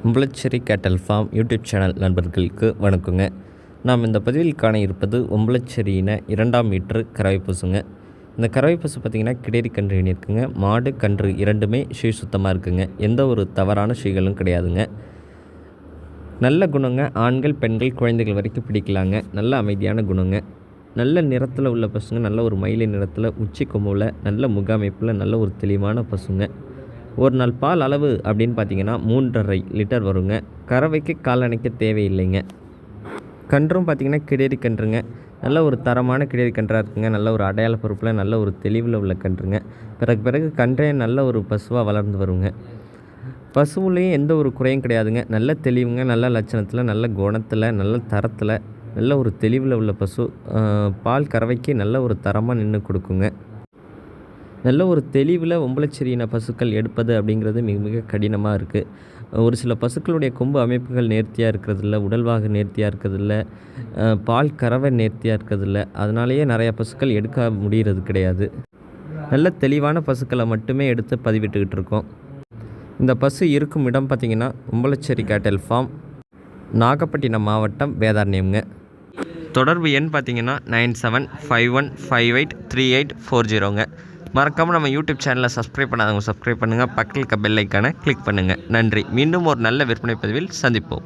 உம்பளச்சேரி கேட்டல் form YouTube channel நண்பர்களுக்கு வணக்கங்க. நாம் இந்த பதிவில் காண இருப்பது உம்பளச்சேரியின 2ஆம் மீட்ரு கறவை பசுங்க. இந்த கறவை பசு பார்த்திங்கன்னா கிடேரி கன்று இருக்குங்க. மாடு கன்று இரண்டுமே ஷீ சுத்தமாக இருக்குங்க. எந்த ஒரு தவறான ஷீகளும் கிடையாதுங்க. நல்ல குணங்க. ஆண்கள் பெண்கள் குழந்தைகள் வரைக்கும் பிடிக்கலாங்க. நல்ல அமைதியான குணங்க. நல்ல நிறத்தில் உள்ள பசுங்க. நல்ல ஒரு மயிலை நிறத்தில் உச்சி கொம்பில் நல்ல முக அமைப்பில் நல்ல ஒரு தெளிவான பசுங்க. ஒரு நாள் பால் அளவு அப்படின்னு பார்த்தீங்கன்னா 3.5 லிட்டர் வருங்க. கறவைக்கு காலணைக்க தேவையில்லைங்க. கன்றும் பார்த்திங்கன்னா கிடேரி கன்றுங்க. நல்ல ஒரு தரமான கிடேரி கன்றாக இருக்குங்க. நல்ல ஒரு அடையாள பொறுப்பில் நல்ல ஒரு தெளிவில் உள்ள கன்றுங்க. பிறகு கன்றே நல்ல ஒரு பசுவாக வளர்ந்து வருங்க. பசுவுலேயும் எந்த ஒரு குறையும் கிடையாதுங்க. நல்ல தெளிவுங்க. நல்ல லட்சணத்தில் நல்ல குணத்தில் நல்ல தரத்தில் நல்ல ஒரு தெளிவில் உள்ள பசு. பால் கறவைக்கு நல்ல ஒரு தரமாக நின்று கொடுக்குங்க. நல்ல ஒரு தெளிவில் உம்பளச்சேரியின பசுக்கள் எடுப்பது அப்படிங்கிறது மிக மிக கடினமாக இருக்குது. ஒரு சில பசுக்களுடைய கொம்பு அமைப்புகள் நேர்த்தியாக இருக்கிறதில்ல, உடல்வாகு நேர்த்தியாக இருக்கிறதில்ல, பால் கறவை நேர்த்தியாக இருக்கிறதில்ல. அதனாலேயே நிறையா பசுக்கள் எடுக்க முடிகிறது கிடையாது. நல்ல தெளிவான பசுக்களை மட்டுமே எடுத்து பதிவிட்டுக்கிட்டு இருக்கோம். இந்த பசு இருக்கும் இடம் பார்த்திங்கன்னா உம்பளச்சேரி கேட்டல் ஃபார்ம், நாகப்பட்டினம் மாவட்டம், வேதாரண்யம்ங்க. தொடர்பு எண் பார்த்திங்கன்னா 9751583840ங்க. மறக்காமல் நம்ம யூடியூப் சேனலை சப்ஸ்கிரைப் பண்ணாதவங்க சப்ஸ்கிரைப் பண்ணுங்கள். பக்கத்தில் இருக்க பெல் ஐக்கானை கிளிக் பண்ணுங்கள். நன்றி. மீண்டும் ஒரு நல்ல விற்பனை பதிவில் சந்திப்போம்.